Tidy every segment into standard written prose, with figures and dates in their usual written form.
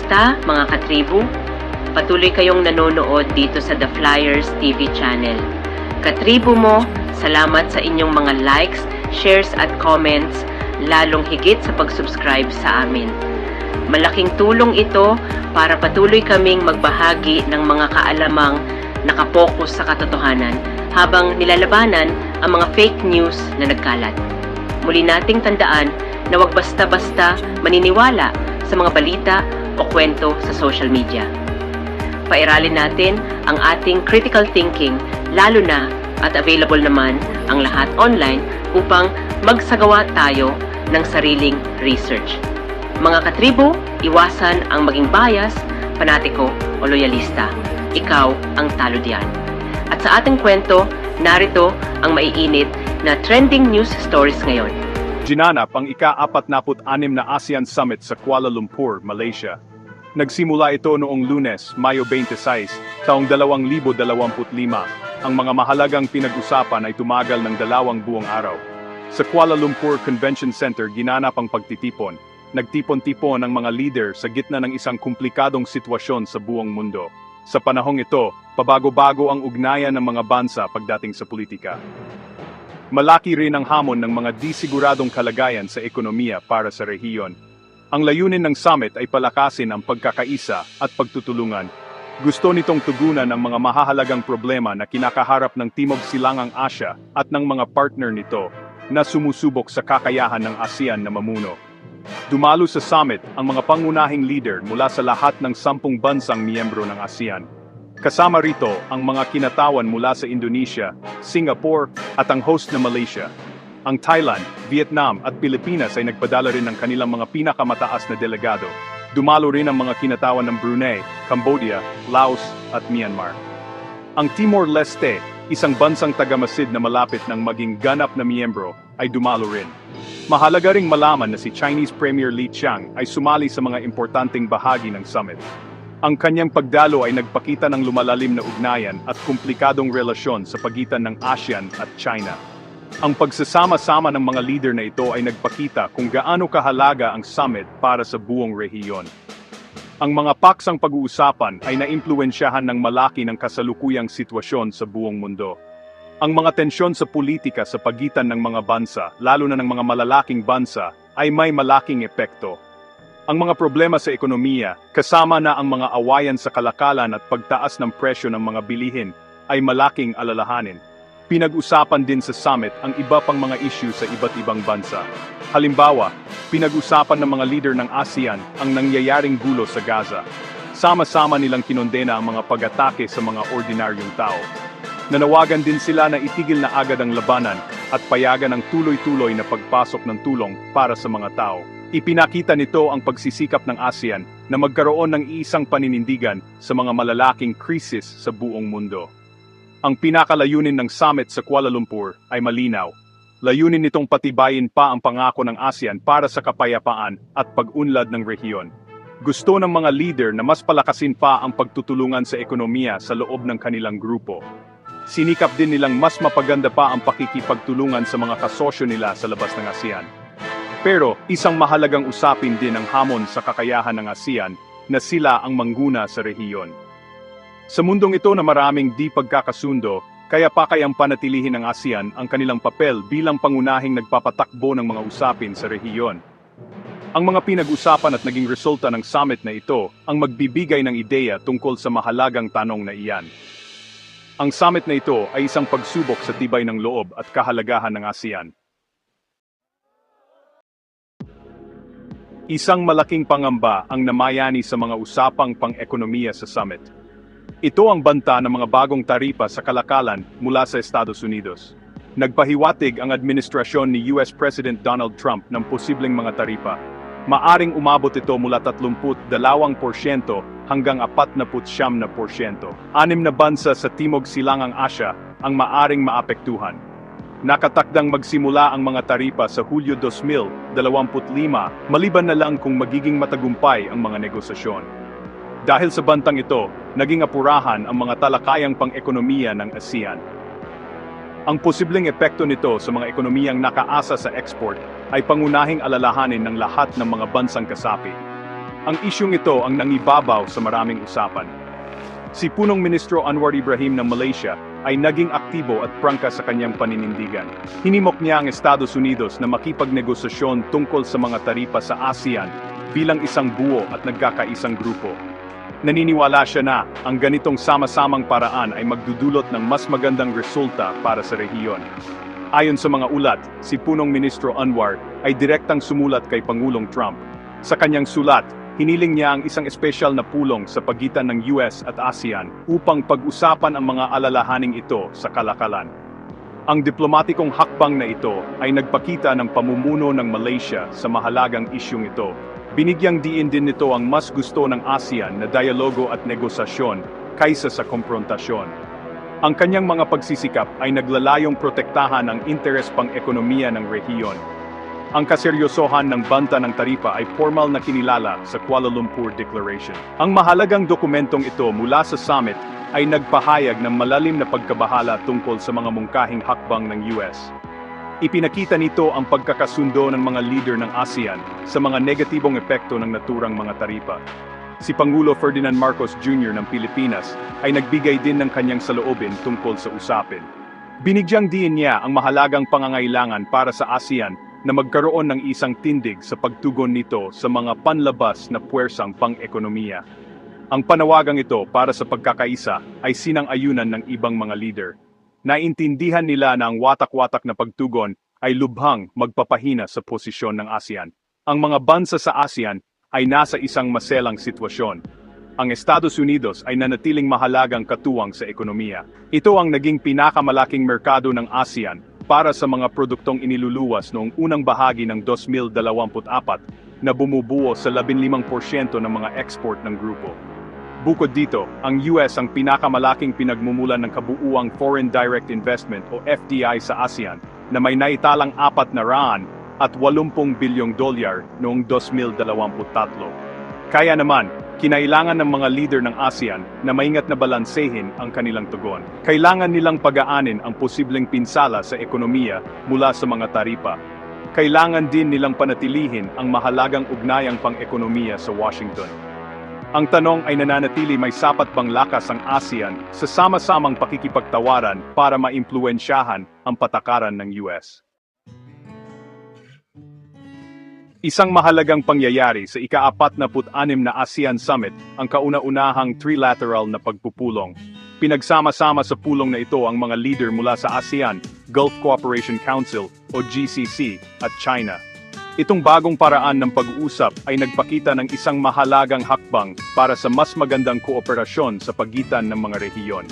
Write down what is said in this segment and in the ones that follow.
Kamusta mga katribu? Patuloy kayong nanonood dito sa The Flyers TV channel. Katribu mo, salamat sa inyong mga likes, shares at comments, lalong higit sa pag-subscribe sa amin. Malaking tulong ito para patuloy kaming magbahagi ng mga kaalamang nakapokus sa katotohanan habang nilalabanan ang mga fake news na nagkalat. Muli nating tandaan na huwag basta-basta maniniwala sa mga balita o kwento sa social media. Pairalin natin ang ating critical thinking, lalo na at available naman ang lahat online upang magsagawa tayo ng sariling research. Mga katribo, iwasan ang maging bias, panatiko o loyalista. Ikaw ang talo diyan. At sa ating kwento, narito ang maiinit na trending news stories ngayon. Ginanap ang ika-46 na ASEAN Summit sa Kuala Lumpur, Malaysia. Nagsimula ito noong Lunes, Mayo 26, taong 2025. Ang mga mahalagang pinag-usapan ay tumagal ng 2 buong araw. Sa Kuala Lumpur Convention Center ginanap ang pagtitipon. Nagtipon-tipon ang mga leader sa gitna ng isang komplikadong sitwasyon sa buong mundo. Sa panahong ito, pabago-bago ang ugnayan ng mga bansa pagdating sa politika. Malaki rin ang hamon ng mga disiguradong kalagayan sa ekonomiya para sa rehiyon. Ang layunin ng summit ay palakasin ang pagkakaisa at pagtutulungan. Gusto nitong tugunan ang mga mahahalagang problema na kinakaharap ng Timog Silangang Asya at ng mga partner nito na sumusubok sa kakayahan ng ASEAN na mamuno. Dumalo sa summit ang mga pangunahing leader mula sa lahat ng 10 bansang miyembro ng ASEAN. Kasama rito ang mga kinatawan mula sa Indonesia, Singapore at ang host na Malaysia. Ang Thailand, Vietnam at Pilipinas ay nagpadala rin ng kanilang mga pinakamataas na delegado. Dumalo rin ang mga kinatawan ng Brunei, Cambodia, Laos at Myanmar. Ang Timor-Leste, isang bansang tagamasid na malapit ng maging ganap na miyembro, ay dumalo rin. Mahalaga ring malaman na si Chinese Premier Li Qiang ay sumali sa mga importanteng bahagi ng summit. Ang kanyang pagdalo ay nagpakita ng lumalalim na ugnayan at komplikadong relasyon sa pagitan ng ASEAN at China. Ang pagsasama-sama ng mga leader na ito ay nagpakita kung gaano kahalaga ang summit para sa buong rehiyon. Ang mga paksang pag-uusapan ay naimpluwensyahan ng malaki ng kasalukuyang sitwasyon sa buong mundo. Ang mga tensyon sa politika sa pagitan ng mga bansa, lalo na ng mga malalaking bansa, ay may malaking epekto. Ang mga problema sa ekonomiya, kasama na ang mga awayan sa kalakalan at pagtaas ng presyo ng mga bilihin, ay malaking alalahanin. Pinag-usapan din sa summit ang iba pang mga issue sa iba't ibang bansa. Halimbawa, pinag-usapan ng mga leader ng ASEAN ang nangyayaring gulo sa Gaza. Sama-sama nilang kinondena ang mga pag-atake sa mga ordinaryong tao. Nanawagan din sila na itigil na agad ang labanan at payagan ang tuloy-tuloy na pagpasok ng tulong para sa mga tao. Ipinakita nito ang pagsisikap ng ASEAN na magkaroon ng isang paninindigan sa mga malalaking krisis sa buong mundo. Ang pinakalayunin ng summit sa Kuala Lumpur ay malinaw. Layunin nitong patibayin pa ang pangako ng ASEAN para sa kapayapaan at pag-unlad ng rehiyon. Gusto ng mga leader na mas palakasin pa ang pagtutulungan sa ekonomiya sa loob ng kanilang grupo. Sinikap din nilang mas mapaganda pa ang pakikipagtulungan sa mga kasosyo nila sa labas ng ASEAN. Pero isang mahalagang usapin din ang hamon sa kakayahan ng ASEAN na sila ang mangguna sa rehiyon. Sa mundong ito na maraming di pagkakasundo, kaya pakayang panatilihin ng ASEAN ang kanilang papel bilang pangunahing nagpapatakbo ng mga usapin sa rehiyon. Ang mga pinag-usapan at naging resulta ng summit na ito ang magbibigay ng ideya tungkol sa mahalagang tanong na iyan. Ang summit na ito ay isang pagsubok sa tibay ng loob at kahalagahan ng ASEAN. Isang malaking pangamba ang namayani sa mga usapang pang-ekonomiya sa summit. Ito ang banta ng mga bagong taripa sa kalakalan mula sa Estados Unidos. Nagpahiwatig ang administrasyon ni US President Donald Trump ng posibleng mga taripa. Maaring umabot ito mula 32% hanggang 49%. 6 na bansa sa Timog Silangang Asya ang maaring maapektuhan. Nakatakdang magsimula ang mga taripa sa Hulyo 2025, maliban na lang kung magiging matagumpay ang mga negosasyon. Dahil sa bantang ito, naging apurahan ang mga talakayang pang-ekonomiya ng ASEAN. Ang posibleng epekto nito sa mga ekonomiyang nakaasa sa export ay pangunahing alalahanin ng lahat ng mga bansang kasapi. Ang isyung ito ang nangibabaw sa maraming usapan. Si punong ministro Anwar Ibrahim ng Malaysia ay naging aktibo at prangka sa kanyang paninindigan. Hinimok niya ang Estados Unidos na makipagnegosasyon tungkol sa mga taripa sa ASEAN bilang isang buo at nagkakaisang grupo. Naniniwala siya na ang ganitong sama-samang paraan ay magdudulot ng mas magandang resulta para sa rehiyon. Ayon sa mga ulat, si punong ministro Anwar ay direktang sumulat kay Pangulong Trump. Sa kanyang sulat, hiniling niya ang isang espesyal na pulong sa pagitan ng US at ASEAN upang pag-usapan ang mga alalahaning ito sa kalakalan. Ang diplomatikong hakbang na ito ay nagpakita ng pamumuno ng Malaysia sa mahalagang isyung ito. Binigyang diin din nito ang mas gusto ng ASEAN na dialogo at negosasyon kaysa sa komprontasyon. Ang kanyang mga pagsisikap ay naglalayong protektahan ang interes pang-ekonomiya ng rehiyon. Ang kaseryosohan ng banta ng taripa ay formal na kinilala sa Kuala Lumpur Declaration. Ang mahalagang dokumentong ito mula sa summit ay nagpahayag ng malalim na pagkabahala tungkol sa mga mungkahing hakbang ng US. Ipinakita nito ang pagkakasundo ng mga leader ng ASEAN sa mga negatibong epekto ng naturang mga taripa. Si Pangulo Ferdinand Marcos Jr. ng Pilipinas ay nagbigay din ng kanyang saloobin tungkol sa usapin. Binigyang diin niya ang mahalagang pangangailangan para sa ASEAN na magkaroon ng isang tindig sa pagtugon nito sa mga panlabas na puwersang pang-ekonomiya. Ang panawagang ito para sa pagkakaisa ay sinang-ayunan ng ibang mga leader. Naintindihan nila na ang watak-watak na pagtugon ay lubhang magpapahina sa posisyon ng ASEAN. Ang mga bansa sa ASEAN ay nasa isang maselang sitwasyon. Ang Estados Unidos ay nanatiling mahalagang katuwang sa ekonomiya. Ito ang naging pinakamalaking merkado ng ASEAN para sa mga produktong iniluluwas noong unang bahagi ng 2024 na bumubuo sa 15% ng mga export ng grupo. Bukod dito, ang US ang pinakamalaking pinagmumulan ng kabuuang Foreign Direct Investment o FDI sa ASEAN na may naitalang $480 bilyong noong 2023. Kaya naman, kinailangan ng mga leader ng ASEAN na maingat na balansehin ang kanilang tugon. Kailangan nilang pagaanin ang posibleng pinsala sa ekonomiya mula sa mga taripa. Kailangan din nilang panatilihin ang mahalagang ugnayang pang-ekonomiya sa Washington. Ang tanong ay nananatili may sapat bang lakas ang ASEAN sa sama-samang pakikipagtawaran para maimpluwensyahan ang patakaran ng US. Isang mahalagang pangyayari sa ika-46 na ASEAN Summit ang kauna-unahang trilateral na pagpupulong. Pinagsama-sama sa pulong na ito ang mga leader mula sa ASEAN, Gulf Cooperation Council o GCC at China. Itong bagong paraan ng pag-uusap ay nagpakita ng isang mahalagang hakbang para sa mas magandang kooperasyon sa pagitan ng mga rehiyon.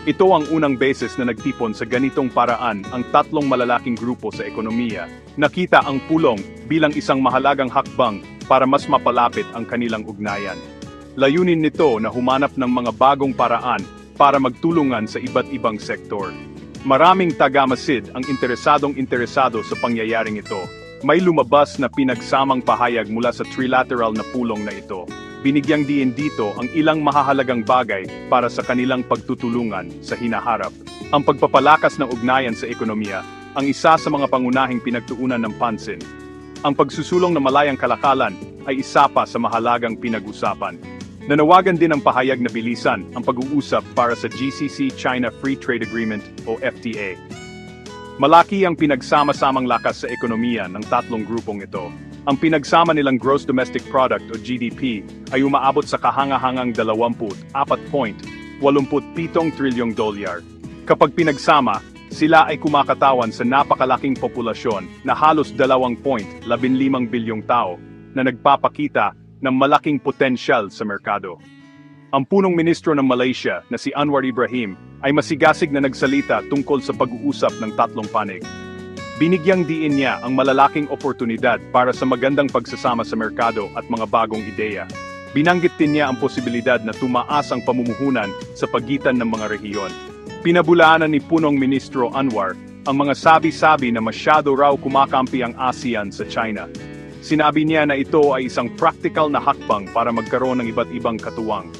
Ito ang unang beses na nagtipon sa ganitong paraan ang tatlong malalaking grupo sa ekonomiya. Nakita ang pulong bilang isang mahalagang hakbang para mas mapalapit ang kanilang ugnayan. Layunin nito na humanap ng mga bagong paraan para magtulungan sa iba't ibang sektor. Maraming taga-masid ang interesado sa pangyayaring ito. May lumabas na pinagsamang pahayag mula sa trilateral na pulong na ito. Binigyang diin dito ang ilang mahahalagang bagay para sa kanilang pagtutulungan sa hinaharap. Ang pagpapalakas ng ugnayan sa ekonomiya ang isa sa mga pangunahing pinagtuunan ng pansin. Ang pagsusulong ng malayang kalakalan ay isa pa sa mahalagang pinag-usapan. Nanawagan din ang pahayag na bilisan ang pag-uusap para sa GCC-China Free Trade Agreement o FTA. Malaki ang pinagsama-samang lakas sa ekonomiya ng tatlong grupong ito. Ang pinagsama nilang Gross Domestic Product o GDP ay umaabot sa kahangahangang $24.87 trilyong. Kapag pinagsama, sila ay kumakatawan sa napakalaking populasyon na halos 2.15 bilyong tao na nagpapakita ng malaking potensyal sa merkado. Ang punong ministro ng Malaysia na si Anwar Ibrahim ay masigasig na nagsalita tungkol sa pag-uusap ng tatlong panig. Binigyang diin niya ang malalaking oportunidad para sa magandang pagsasama sa merkado at mga bagong ideya. Binanggit din niya ang posibilidad na tumaas ang pamumuhunan sa pagitan ng mga rehiyon. Pinabulaanan ni punong ministro Anwar ang mga sabi-sabi na masyado raw kumakampi ang ASEAN sa China. Sinabi niya na ito ay isang practical na hakbang para magkaroon ng iba't ibang katuwang.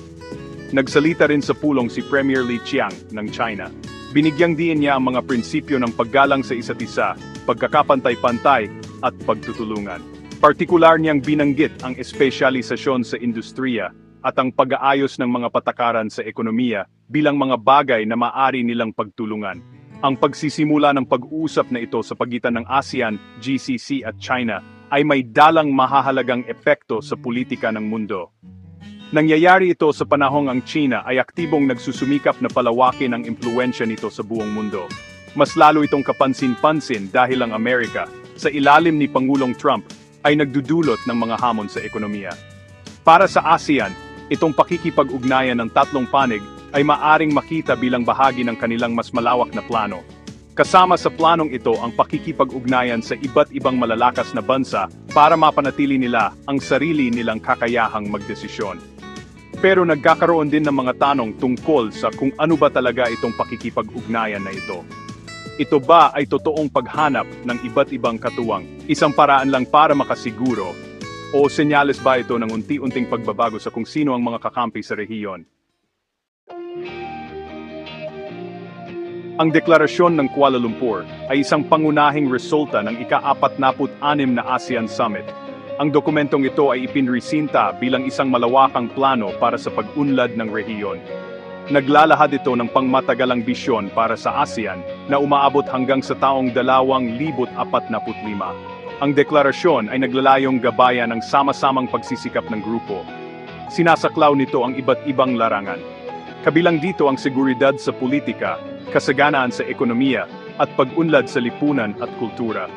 Nagsalita rin sa pulong si Premier Li Qiang ng China. Binigyang diin niya ang mga prinsipyo ng paggalang sa isa't isa, pagkakapantay-pantay, at pagtutulungan. Partikular niyang binanggit ang espesyalisasyon sa industriya at ang pag-aayos ng mga patakaran sa ekonomiya bilang mga bagay na maaari nilang pagtulungan. Ang pagsisimula ng pag-uusap na ito sa pagitan ng ASEAN, GCC at China ay may dalang mahahalagang epekto sa politika ng mundo. Nangyayari ito sa panahong ang China ay aktibong nagsusumikap na palawakin ang impluwensya nito sa buong mundo. Mas lalo itong kapansin-pansin dahil ang Amerika, sa ilalim ni Pangulong Trump, ay nagdudulot ng mga hamon sa ekonomiya. Para sa ASEAN, itong pakikipag-ugnayan ng tatlong panig ay maaring makita bilang bahagi ng kanilang mas malawak na plano. Kasama sa planong ito ang pakikipag-ugnayan sa iba't ibang malalakas na bansa para mapanatili nila ang sarili nilang kakayahang magdesisyon. Pero nagkakaroon din ng mga tanong tungkol sa kung ano ba talaga itong pakikipag-ugnayan na ito. Ito ba ay totoong paghanap ng iba't ibang katuwang, isang paraan lang para makasiguro, o senyales ba ito ng unti-unting pagbabago sa kung sino ang mga kakampi sa rehiyon? Ang deklarasyon ng Kuala Lumpur ay isang pangunahing resulta ng ika-46 na ASEAN Summit. Ang dokumentong ito ay ipinresinta bilang isang malawakang plano para sa pag-unlad ng rehiyon. Naglalahad ito ng pangmatagalang bisyon para sa ASEAN na umaabot hanggang sa taong 2045. Ang deklarasyon ay naglalayong gabayan ng sama-samang pagsisikap ng grupo. Sinasaklaw nito ang iba't ibang larangan. Kabilang dito ang seguridad sa politika, kasaganaan sa ekonomiya, at pag-unlad sa lipunan at kultura.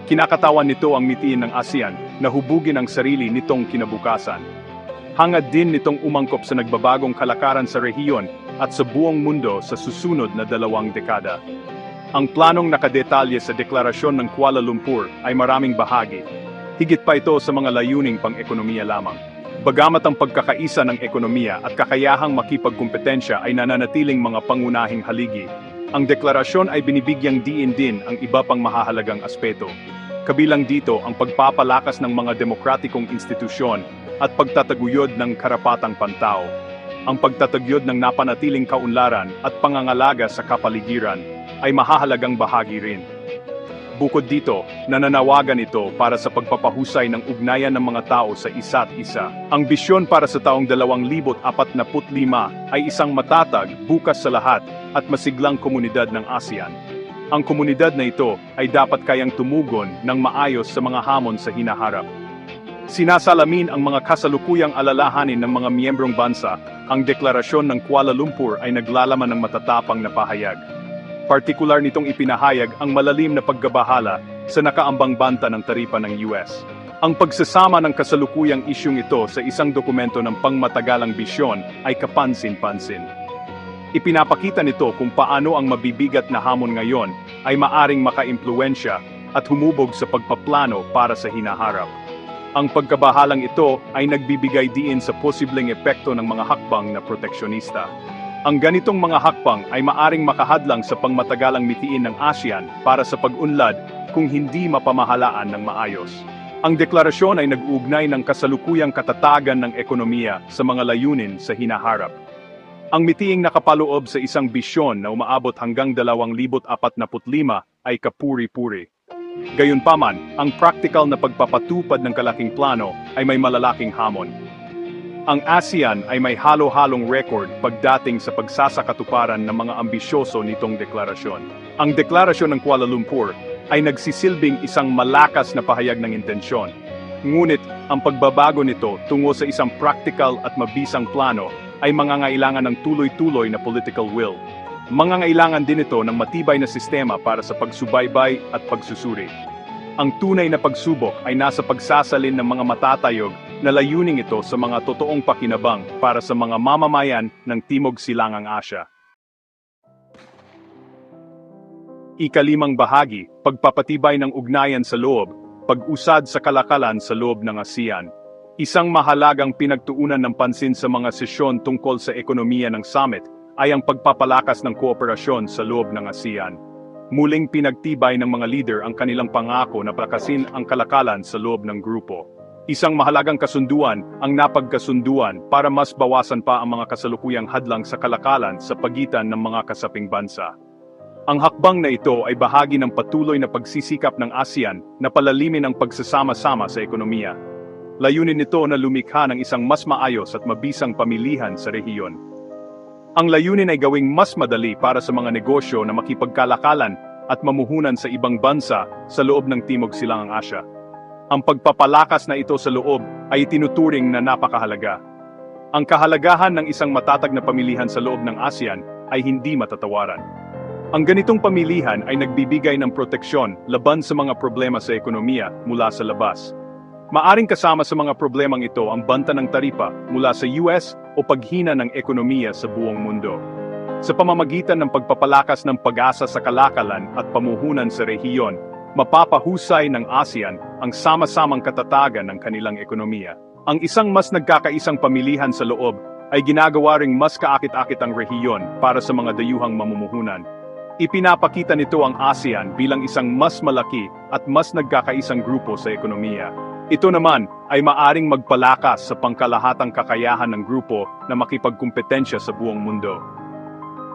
Kinakatawan nito ang mitiin ng ASEAN na hubugin ang sarili nitong kinabukasan. Hangad din nitong umangkop sa nagbabagong kalakaran sa rehiyon at sa buong mundo sa susunod na 2 dekada. Ang planong nakadetalye sa deklarasyon ng Kuala Lumpur ay maraming bahagi. Higit pa ito sa mga layuning pang-ekonomiya lamang. Bagamat ang pagkakaisa ng ekonomiya at kakayahang makipagkumpetensya ay nananatiling mga pangunahing haligi, ang deklarasyon ay binibigyang diin din ang iba pang mahahalagang aspeto. Kabilang dito ang pagpapalakas ng mga demokratikong institusyon at pagtataguyod ng karapatang pantao. Ang pagtataguyod ng napanatiling kaunlaran at pangangalaga sa kapaligiran ay mahahalagang bahagi rin. Bukod dito, nananawagan ito para sa pagpapahusay ng ugnayan ng mga tao sa isa't isa. Ang bisyon para sa taong 2045 ay isang matatag, bukas sa lahat, at masiglang komunidad ng ASEAN. Ang komunidad na ito ay dapat kayang tumugon ng maayos sa mga hamon sa hinaharap. Sinasalamin ang mga kasalukuyang alalahanin ng mga miyembrong bansa, ang deklarasyon ng Kuala Lumpur ay naglalaman ng matatapang na pahayag. Partikular nitong ipinahayag ang malalim na pagkabahala sa nakaambang banta ng taripa ng US. Ang pagsasama ng kasalukuyang isyung ito sa isang dokumento ng pangmatagalang bisyon ay kapansin-pansin. Ipinapakita nito kung paano ang mabibigat na hamon ngayon ay maaring makaimpluwensya at humubog sa pagpaplano para sa hinaharap. Ang pagkabahalang ito ay nagbibigay diin sa posibleng epekto ng mga hakbang na proteksyonista. Ang ganitong mga hakbang ay maaring makahadlang sa pangmatagalang mitiin ng ASEAN para sa pag-unlad kung hindi mapamahalaan ng maayos. Ang deklarasyon ay nag-uugnay ng kasalukuyang katatagan ng ekonomiya sa mga layunin sa hinaharap. Ang mitiing nakapaloob sa isang bisyon na umaabot hanggang 2045 ay kapuri-puri. Gayunpaman, ang praktikal na pagpapatupad ng kalaking plano ay may malalaking hamon. Ang ASEAN ay may halo-halong record pagdating sa pagsasakatuparan ng mga ambisyoso nitong deklarasyon. Ang deklarasyon ng Kuala Lumpur ay nagsisilbing isang malakas na pahayag ng intensyon. Ngunit, ang pagbabago nito tungo sa isang practical at mabisang plano ay mangangailangan ng tuloy-tuloy na political will. Mangangailangan din ito ng matibay na sistema para sa pagsubaybay at pagsusuri. Ang tunay na pagsubok ay nasa pagsasalin ng mga matatayog na layuning ito sa mga totoong pakinabang para sa mga mamamayan ng Timog Silangang Asya. Ika-5 bahagi, pagpapatibay ng ugnayan sa loob, pag-usad sa kalakalan sa loob ng ASEAN. Isang mahalagang pinagtuunan ng pansin sa mga sesyon tungkol sa ekonomiya ng summit ay ang pagpapalakas ng kooperasyon sa loob ng ASEAN. Muling pinagtibay ng mga leader ang kanilang pangako na palakasin ang kalakalan sa loob ng grupo. Isang mahalagang kasunduan ang napagkasunduan para mas bawasan pa ang mga kasalukuyang hadlang sa kalakalan sa pagitan ng mga kasaping bansa. Ang hakbang na ito ay bahagi ng patuloy na pagsisikap ng ASEAN na palalimin ang pagsasama-sama sa ekonomiya. Layunin nito na lumikha ng isang mas maayos at mabisang pamilihan sa rehiyon. Ang layunin ay gawing mas madali para sa mga negosyo na makipagkalakalan at mamuhunan sa ibang bansa sa loob ng Timog Silangang Asya. Ang pagpapalakas na ito sa loob ay itinuturing na napakahalaga. Ang kahalagahan ng isang matatag na pamilihan sa loob ng ASEAN ay hindi matatawaran. Ang ganitong pamilihan ay nagbibigay ng proteksyon laban sa mga problema sa ekonomiya mula sa labas. Maaring kasama sa mga problemang ito ang banta ng taripa mula sa US o paghina ng ekonomiya sa buong mundo. Sa pamamagitan ng pagpapalakas ng pag-asa sa kalakalan at pamuhunan sa rehiyon, mapapahusay ng ASEAN ang sama-samang katatagan ng kanilang ekonomiya. Ang isang mas nagkakaisang pamilihan sa loob ay ginagawa ring mas kaakit-akit ang rehiyon para sa mga dayuhang mamumuhunan. Ipinapakita nito ang ASEAN bilang isang mas malaki at mas nagkakaisang grupo sa ekonomiya. Ito naman ay maaring magpalakas sa pangkalahatang kakayahan ng grupo na makipagkumpetensya sa buong mundo.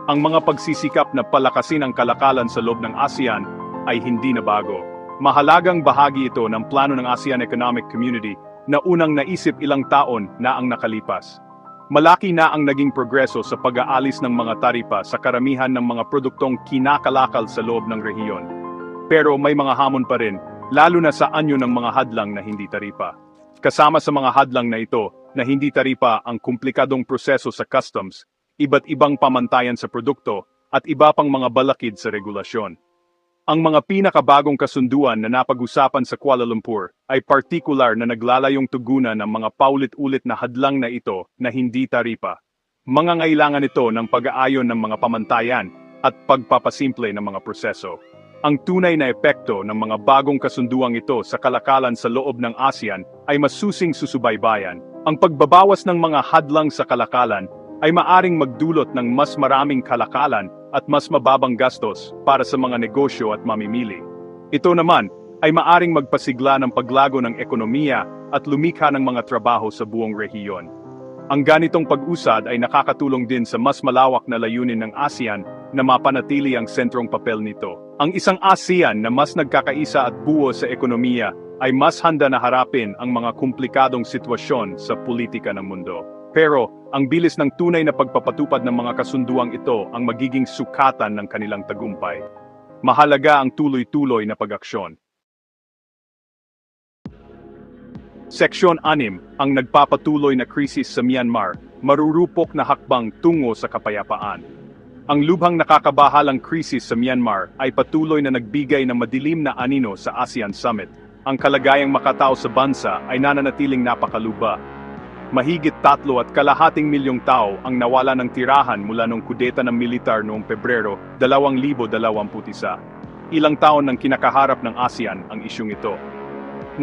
Ang mga pagsisikap na palakasin ang kalakalan sa loob ng ASEAN ay hindi na bago. Mahalagang bahagi ito ng plano ng ASEAN Economic Community na unang naisip ilang taon na ang nakalipas. Malaki na ang naging progreso sa pag-aalis ng mga taripa sa karamihan ng mga produktong kinakalakal sa loob ng rehiyon. Pero may mga hamon pa rin, lalo na sa anyo ng mga hadlang na hindi taripa. Kasama sa mga hadlang na ito, na hindi taripa ang komplikadong proseso sa customs, iba't ibang pamantayan sa produkto, at iba pang mga balakid sa regulasyon. Ang mga pinakabagong kasunduan na napag-usapan sa Kuala Lumpur ay partikular na naglalayong tugunan ng mga paulit-ulit na hadlang na ito na hindi taripa. Mangangailangan ito ng pag-aayon ng mga pamantayan at pagpapasimple ng mga proseso. Ang tunay na epekto ng mga bagong kasunduang ito sa kalakalan sa loob ng ASEAN ay masusing susubaybayan. Ang pagbabawas ng mga hadlang sa kalakalan ay maaring magdulot ng mas maraming kalakalan at mas mababang gastos para sa mga negosyo at mamimili. Ito naman ay maaring magpasigla ng paglago ng ekonomiya at lumikha ng mga trabaho sa buong rehiyon. Ang ganitong pag-usad ay nakakatulong din sa mas malawak na layunin ng ASEAN na mapanatili ang sentrong papel nito. Ang isang ASEAN na mas nagkakaisa at buo sa ekonomiya ay mas handa na harapin ang mga komplikadong sitwasyon sa politika ng mundo. Pero, ang bilis ng tunay na pagpapatupad ng mga kasunduang ito ang magiging sukatan ng kanilang tagumpay. Mahalaga ang tuloy-tuloy na pag-aksyon. Seksyon 6, ang nagpapatuloy na krisis sa Myanmar, marurupok na hakbang tungo sa kapayapaan. Ang lubhang nakakabahalang krisis sa Myanmar ay patuloy na nagbigay ng madilim na anino sa ASEAN Summit. Ang kalagayang makatao sa bansa ay nananatiling napakaluba. Mahigit 3.2 milyong tao ang nawala ng tirahan mula nung kudeta ng militar noong Pebrero 2021. Ilang taon nang kinakaharap ng ASEAN ang isyung ito.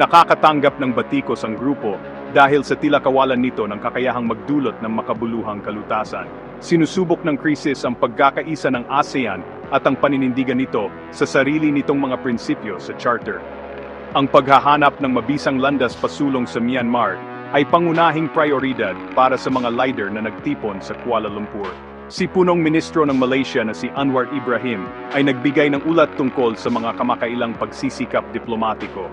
Nakakatanggap ng batikos ang grupo dahil sa tila kawalan nito ng kakayahang magdulot ng makabuluhang kalutasan. Sinusubok ng krisis ang pagkakaisa ng ASEAN at ang paninindigan nito sa sarili nitong mga prinsipyo sa charter. Ang paghahanap ng mabisang landas pasulong sa Myanmar ay pangunahing prioridad para sa mga leader na nagtipon sa Kuala Lumpur. Si punong ministro ng Malaysia na si Anwar Ibrahim ay nagbigay ng ulat tungkol sa mga kamakailang pagsisikap diplomatiko.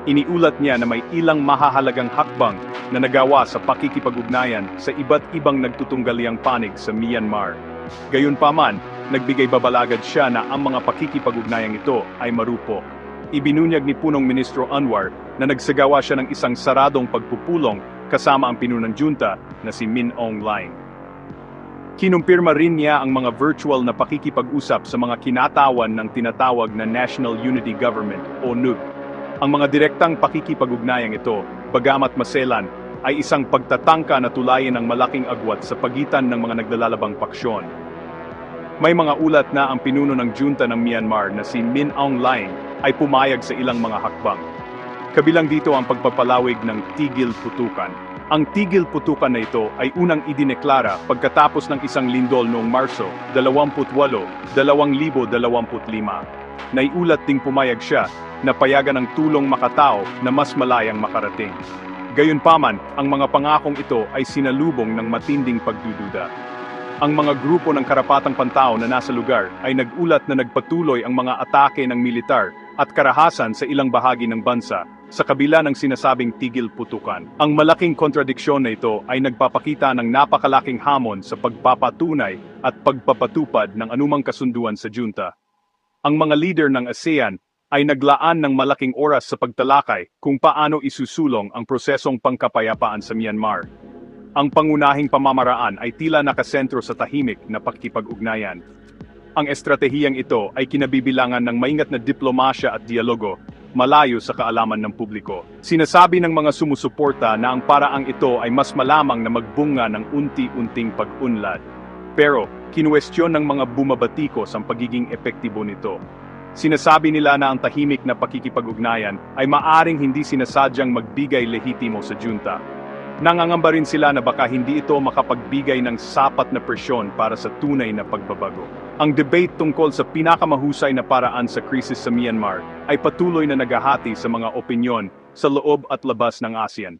Iniulat niya na may ilang mahahalagang hakbang na nagawa sa pakikipag-ugnayan sa iba't ibang nagtutunggaliang panig sa Myanmar. Gayunpaman, nagbigay babalagad siya na ang mga pakikipag-ugnayang ito ay marupok. Ibinunyag ni punong ministro Anwar na nagsagawa siya ng isang saradong pagpupulong kasama ang pinunang junta na si Min Aung Hlaing. Kinumpirma rin niya ang mga virtual na pakikipag-usap sa mga kinatawan ng tinatawag na National Unity Government o NUG. Ang mga direktang pakikipag-ugnayang ito, bagamat maselan, ay isang pagtatangka na tulayin ang malaking agwat sa pagitan ng mga naglalalabang paksyon. May mga ulat na ang pinuno ng junta ng Myanmar na si Min Aung Hlaing ay pumayag sa ilang mga hakbang. Kabilang dito ang pagpapalawig ng tigil putukan. Ang tigil putukan na ito ay unang idineklara pagkatapos ng isang lindol noong Marso 28, 2025. Naiulat ding pumayag siya na payagan ng tulong makatao na mas malayang makarating. Gayunpaman, ang mga pangakong ito ay sinalubong ng matinding pagdududa. Ang mga grupo ng karapatang pantao na nasa lugar ay nag-ulat na nagpatuloy ang mga atake ng militar at karahasan sa ilang bahagi ng bansa, sa kabila ng sinasabing tigil putukan. Ang malaking kontradiksyon na ito ay nagpapakita ng napakalaking hamon sa pagpapatunay at pagpapatupad ng anumang kasunduan sa junta. Ang mga leader ng ASEAN ay naglaan ng malaking oras sa pagtalakay kung paano isusulong ang prosesong pangkapayapaan sa Myanmar. Ang pangunahing pamamaraan ay tila nakasentro sa tahimik na pakikipag-ugnayan. Ang estratehiyang ito ay kinabibilangan ng maingat na diplomasya at dialogo, malayo sa kaalaman ng publiko. Sinasabi ng mga sumusuporta na ang paraang ito ay mas malamang na magbunga ng unti-unting pag-unlad. Pero, kinuwestiyon ng mga bumabatikos ang pagiging epektibo nito. Sinasabi nila na ang tahimik na pakikipag-ugnayan ay maaring hindi sinasadyang magbigay lehitimo sa junta. Nangangamba rin sila na baka hindi ito makapagbigay ng sapat na presyon para sa tunay na pagbabago. Ang debate tungkol sa pinakamahusay na paraan sa krisis sa Myanmar ay patuloy na naghahati sa mga opinyon sa loob at labas ng ASEAN.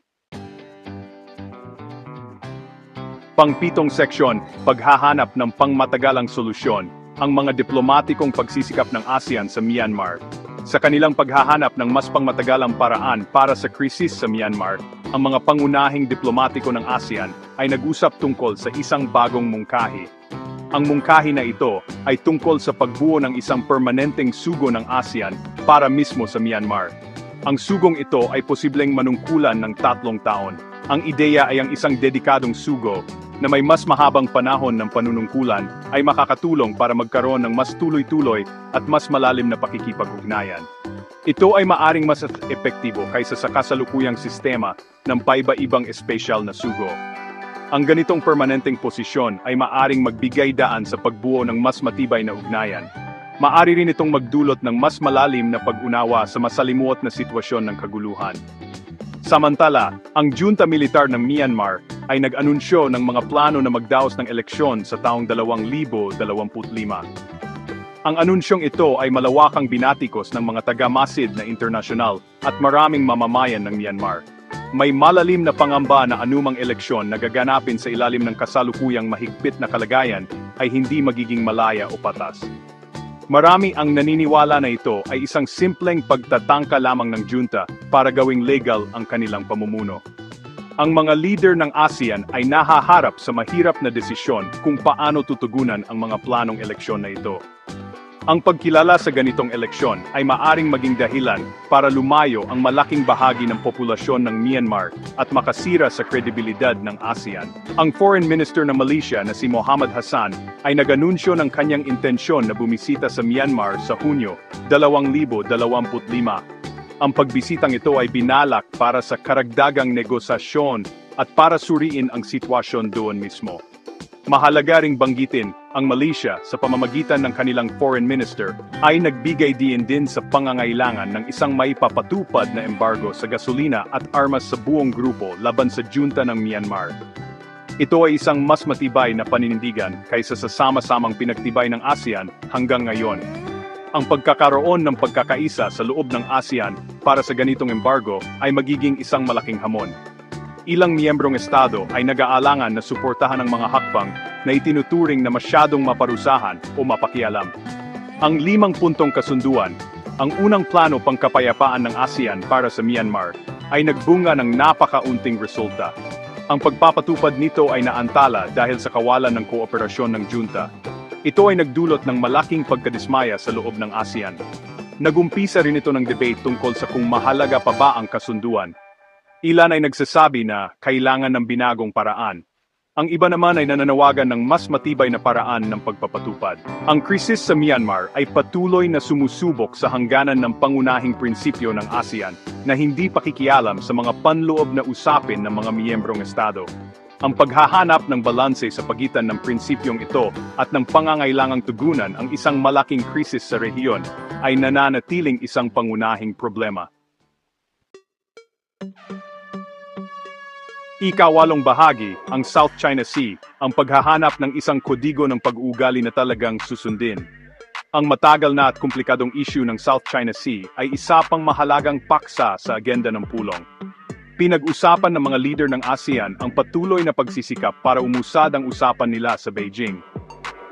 Pang-pitong seksyon, paghahanap ng pangmatagalang solusyon, ang mga diplomatikong pagsisikap ng ASEAN sa Myanmar. Sa kanilang paghahanap ng mas pangmatagalang paraan para sa krisis sa Myanmar, ang mga pangunahing diplomatiko ng ASEAN ay nag-usap tungkol sa isang bagong mungkahi. Ang mungkahi na ito ay tungkol sa pagbuo ng isang permanenteng sugo ng ASEAN para mismo sa Myanmar. Ang sugong ito ay posibleng manungkulan ng 3 taon. Ang ideya ay ang isang dedikadong sugo na may mas mahabang panahon ng panunungkulan ay makakatulong para magkaroon ng mas tuloy-tuloy at mas malalim na pakikipag-ugnayan. Ito ay maaring mas epektibo kaysa sa kasalukuyang sistema ng paiba-ibang espesyal na sugo. Ang ganitong permanenteng posisyon ay maaring magbigay daan sa pagbuo ng mas matibay na ugnayan. Maari rin itong magdulot ng mas malalim na pag-unawa sa masalimuot na sitwasyon ng kaguluhan. Samantala, ang junta militar ng Myanmar ay nag-anunsyo ng mga plano na magdaos ng eleksyon sa taong 2025. Ang anunsyong ito ay malawakang binatikos ng mga taga-masid na internasyonal at maraming mamamayan ng Myanmar. May malalim na pangamba na anumang eleksyon na gaganapin sa ilalim ng kasalukuyang mahigpit na kalagayan ay hindi magiging malaya o patas. Marami ang naniniwala na ito ay isang simpleng pagtatangka lamang ng junta para gawing legal ang kanilang pamumuno. Ang mga leader ng ASEAN ay nahaharap sa mahirap na desisyon kung paano tutugunan ang mga planong eleksyon na ito. Ang pagkilala sa ganitong eleksyon ay maaring maging dahilan para lumayo ang malaking bahagi ng populasyon ng Myanmar at makasira sa kredibilidad ng ASEAN. Ang Foreign Minister ng Malaysia na si Mohammed Hassan ay nag-anunsyo ng kanyang intensyon na bumisita sa Myanmar sa Hunyo 2025. Ang pagbisitang ito ay binalak para sa karagdagang negosasyon at para suriin ang sitwasyon doon mismo. Mahalaga ring banggitin, ang Malaysia sa pamamagitan ng kanilang foreign minister ay nagbigay diin din sa pangangailangan ng isang maipapatupad na embargo sa gasolina at armas sa buong grupo laban sa junta ng Myanmar. Ito ay isang mas matibay na paninindigan kaysa sa sama-samang pinagtibay ng ASEAN hanggang ngayon. Ang pagkakaroon ng pagkakaisa sa loob ng ASEAN para sa ganitong embargo ay magiging isang malaking hamon. Ilang miyembrong estado ay nag-aalangan na suportahan ang mga hakbang na itinuturing na masyadong maparusahan o mapakialam. Ang 5 puntong kasunduan, ang unang plano pangkapayapaan ng ASEAN para sa Myanmar, ay nagbunga ng napakaunting resulta. Ang pagpapatupad nito ay naantala dahil sa kawalan ng kooperasyon ng junta. Ito ay nagdulot ng malaking pagkadismaya sa loob ng ASEAN. Nagumpisa rin ito ng debate tungkol sa kung mahalaga pa ba ang kasunduan. Ilan ay nagsasabi na kailangan ng binagong paraan. Ang iba naman ay nananawagan ng mas matibay na paraan ng pagpapatupad. Ang krisis sa Myanmar ay patuloy na sumusubok sa hangganan ng pangunahing prinsipyo ng ASEAN na hindi pakikialam sa mga panloob na usapin ng mga miyembrong estado. Ang paghahanap ng balanse sa pagitan ng prinsipyong ito at ng pangangailangang tugunan ang isang malaking krisis sa rehiyon ay nananatiling isang pangunahing problema. Ikawalong bahagi, ang South China Sea, ang paghahanap ng isang kodigo ng pag-uugali na talagang susundin. Ang matagal na at komplikadong issue ng South China Sea ay isa pang mahalagang paksa sa agenda ng pulong. Pinag-usapan ng mga leader ng ASEAN ang patuloy na pagsisikap para umusad ang usapan nila sa Beijing.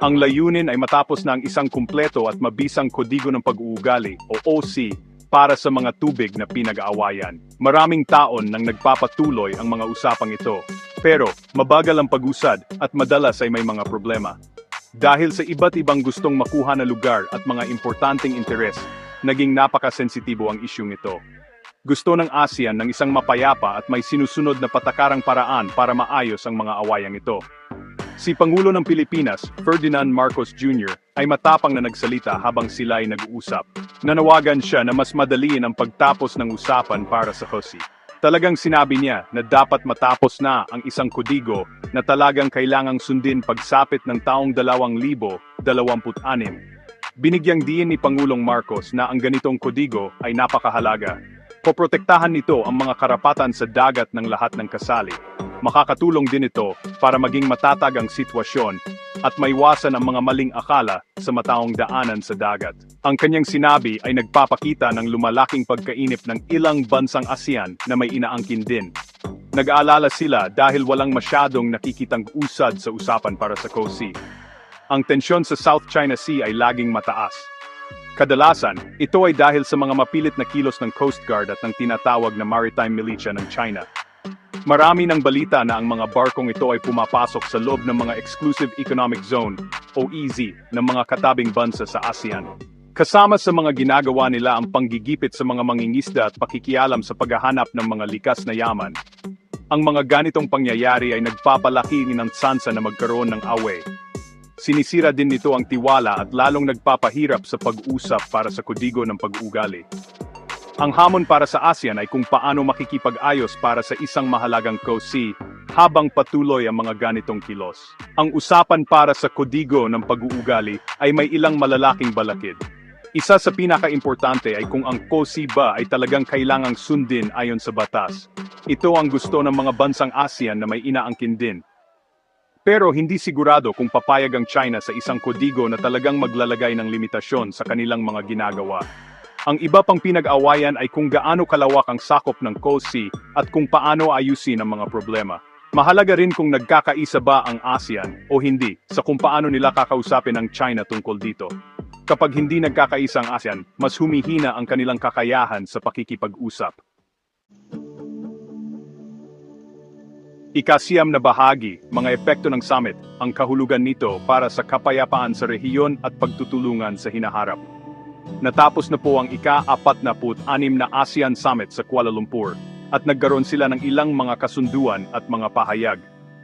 Ang layunin ay matapos na ang isang kumpleto at mabisang kodigo ng pag-uugali o OC para sa mga tubig na pinag-aawayan. Maraming taon nang nagpapatuloy ang mga usapang ito, pero mabagal ang pag-usad at madalas ay may mga problema. Dahil sa iba't ibang gustong makuha na lugar at mga importanteng interes, naging napakasensitibo ang isyung ito. Gusto ng ASEAN ng isang mapayapa at may sinusunod na patakarang paraan para maayos ang mga awayang ito. Si Pangulo ng Pilipinas, Ferdinand Marcos Jr., ay matapang na nagsalita habang sila ay nag-uusap. Nanawagan siya na mas madaliin ang pagtapos ng usapan para sa OC. Talagang sinabi niya na dapat matapos na ang isang kodigo na talagang kailangang sundin pagsapit ng taong 2026. Binigyang diin ni Pangulong Marcos na ang ganitong kodigo ay napakahalaga. Poprotektahan nito ang mga karapatan sa dagat ng lahat ng kasali. Makakatulong din ito para maging matatag ang sitwasyon at maiwasan ang mga maling akala sa mataong daanan sa dagat. Ang kanyang sinabi ay nagpapakita ng lumalaking pagkainip ng ilang bansang ASEAN na may inaangkin din. Nag-aalala sila dahil walang masyadong nakikitang usad sa usapan para sa COC. Ang tensyon sa South China Sea ay laging mataas. Kadalasan, ito ay dahil sa mga mapilit na kilos ng Coast Guard at ng tinatawag na maritime militia ng China. Marami ng balita na ang mga barkong ito ay pumapasok sa loob ng mga Exclusive Economic Zone o EZ ng mga katabing bansa sa ASEAN. Kasama sa mga ginagawa nila ang panggigipit sa mga mangingisda at pakikialam sa paghahanap ng mga likas na yaman. Ang mga ganitong pangyayari ay nagpapalaki ng tsansa na magkaroon ng away. Sinisira din nito ang tiwala at lalong nagpapahirap sa pag-usap para sa kodigo ng pag-uugali. Ang hamon para sa ASEAN ay kung paano makikipag-ayos para sa isang mahalagang COC habang patuloy ang mga ganitong kilos. Ang usapan para sa kodigo ng pag-uugali ay may ilang malalaking balakid. Isa sa pinaka-importante ay kung ang COC ba ay talagang kailangang sundin ayon sa batas. Ito ang gusto ng mga bansang ASEAN na may inaangkin din. Pero hindi sigurado kung papayag ang China sa isang kodigo na talagang maglalagay ng limitasyon sa kanilang mga ginagawa. Ang iba pang pinag-awayan ay kung gaano kalawak ang sakop ng COC at kung paano ayusin ang mga problema. Mahalaga rin kung nagkakaisa ba ang ASEAN o hindi sa kung paano nila kakausapin ang China tungkol dito. Kapag hindi nagkakaisa ang ASEAN, mas humihina ang kanilang kakayahan sa pakikipag-usap. Ikasiyam na bahagi, mga epekto ng summit, ang kahulugan nito para sa kapayapaan sa rehiyon at pagtutulungan sa hinaharap. Natapos na po ang ika-46 na ASEAN Summit sa Kuala Lumpur at nagkaroon sila ng ilang mga kasunduan at mga pahayag.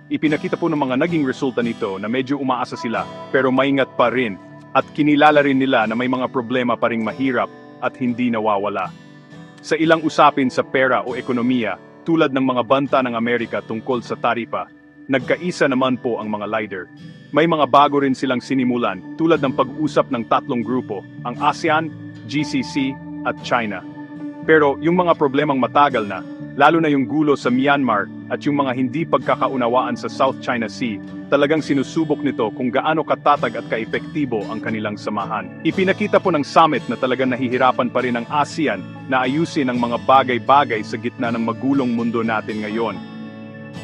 Ipinakita po ng mga naging resulta nito na medyo umaasa sila pero maingat pa rin at kinilala rin nila na may mga problema pa ring mahirap at hindi nawawala. Sa ilang usapin sa pera o ekonomiya, tulad ng mga banta ng Amerika tungkol sa taripa, nagkaisa naman po ang mga leader. May mga bago rin silang sinimulan tulad ng pag-usap ng tatlong grupo, ang ASEAN, GCC at China. Pero yung mga problemang matagal na, lalo na yung gulo sa Myanmar at yung mga hindi pagkakaunawaan sa South China Sea, talagang sinusubok nito kung gaano katatag at kaepektibo ang kanilang samahan. Ipinakita po ng summit na talagang nahihirapan pa rin ang ASEAN na ayusin ang mga bagay-bagay sa gitna ng magulong mundo natin ngayon.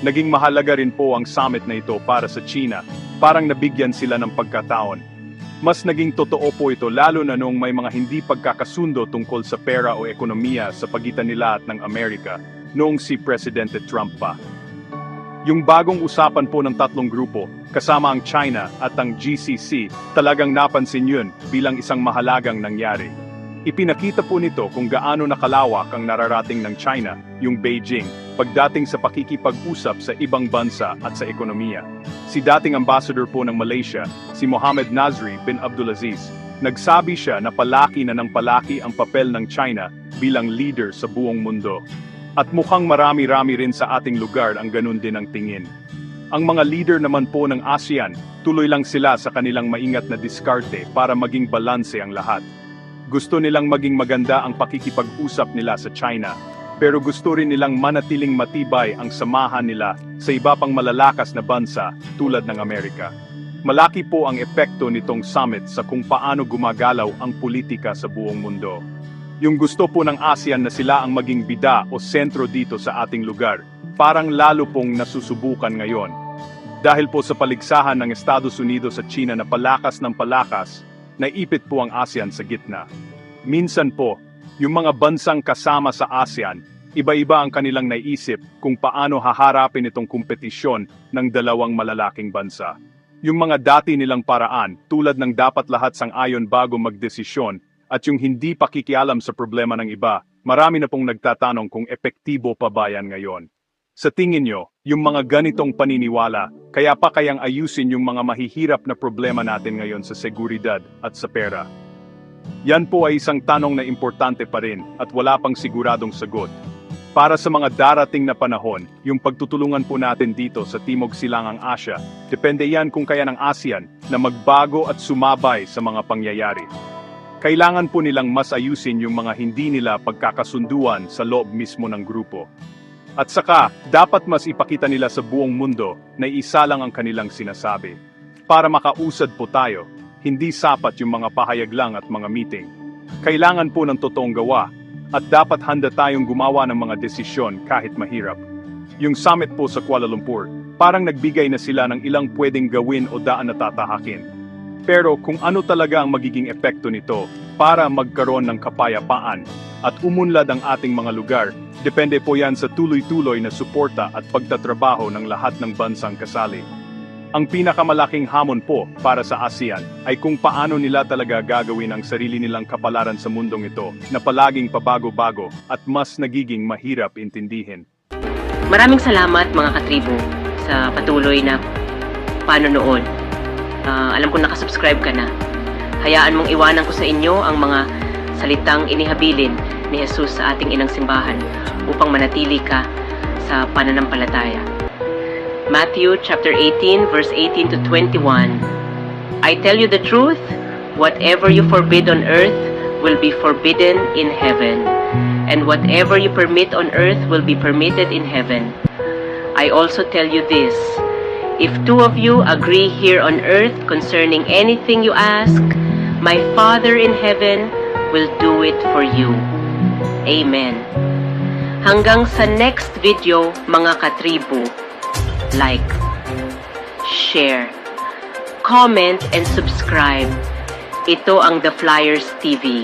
Naging mahalaga rin po ang summit na ito para sa China, parang nabigyan sila ng pagkataon. Mas naging totoo po ito lalo na nung may mga hindi pagkakasundo tungkol sa pera o ekonomiya sa pagitan nila at ng Amerika, noong si Presidente Trump pa. Yung bagong usapan po ng tatlong grupo, kasama ang China at ang GCC, talagang napansin yun bilang isang mahalagang nangyari. Ipinakita po nito kung gaano nakalawak ang nararating ng China, yung Beijing, pagdating sa pakikipag-usap sa ibang bansa at sa ekonomiya. Si dating ambassador po ng Malaysia, si Mohammed Nazri bin Abdulaziz, nagsabi siya na palaki na ng palaki ang papel ng China bilang leader sa buong mundo. At mukhang marami-rami rin sa ating lugar ang ganun din ang tingin. Ang mga leader naman po ng ASEAN, tuloy lang sila sa kanilang maingat na diskarte para maging balanse ang lahat. Gusto nilang maging maganda ang pakikipag-usap nila sa China, pero gusto rin nilang manatiling matibay ang samahan nila sa iba pang malalakas na bansa tulad ng Amerika. Malaki po ang epekto nitong summit sa kung paano gumagalaw ang politika sa buong mundo. Yung gusto po ng ASEAN na sila ang maging bida o sentro dito sa ating lugar, parang lalo pong nasusubukan ngayon. Dahil po sa paligsahan ng Estados Unidos at China na palakas ng palakas, naipit po ang ASEAN sa gitna. Minsan po, yung mga bansang kasama sa ASEAN, iba-iba ang kanilang naisip kung paano haharapin itong kompetisyon ng dalawang malalaking bansa. Yung mga dati nilang paraan, tulad ng dapat lahat sang-ayon bago magdesisyon, at yung hindi pakikialam sa problema ng iba, marami na pong nagtatanong kung epektibo pa ba yan ngayon. Sa tingin nyo, yung mga ganitong paniniwala, kaya pa kayang ayusin yung mga mahihirap na problema natin ngayon sa seguridad at sa pera? Yan po ay isang tanong na importante pa rin at wala pang siguradong sagot. Para sa mga darating na panahon, yung pagtutulungan po natin dito sa Timog Silangang Asya, depende yan kung kaya ng ASEAN na magbago at sumabay sa mga pangyayari. Kailangan po nilang mas ayusin yung mga hindi nila pagkakasunduan sa loob mismo ng grupo. At saka, dapat mas ipakita nila sa buong mundo na isa lang ang kanilang sinasabi. Para makausad po tayo, hindi sapat yung mga pahayag lang at mga meeting. Kailangan po ng totoong gawa, at dapat handa tayong gumawa ng mga desisyon kahit mahirap. Yung summit po sa Kuala Lumpur, parang nagbigay na sila ng ilang pwedeng gawin o daan na tatahakin. Pero kung ano talaga ang magiging epekto nito para magkaroon ng kapayapaan at umunlad ang ating mga lugar, depende po yan sa tuloy-tuloy na suporta at pagtatrabaho ng lahat ng bansang kasali. Ang pinakamalaking hamon po para sa ASEAN ay kung paano nila talaga gagawin ang sarili nilang kapalaran sa mundong ito na palaging pabago-bago at mas nagiging mahirap intindihin. Maraming salamat mga katribo sa patuloy na panonood. Alam ko nakasubscribe ka na. Hayaan mong iwanan ko sa inyo ang mga salitang inihabilin ni Jesus sa ating inang simbahan upang manatili ka sa pananampalataya. Matthew chapter 18 verse 18 to 21. I tell you the truth, whatever you forbid on earth will be forbidden in heaven, and whatever you permit on earth will be permitted in heaven. I also tell you this, if two of you agree here on earth concerning anything you ask, my Father in heaven will do it for you. Amen. Hanggang sa next video, mga katribo, like, share, comment, and subscribe. Ito ang The Flyers TV.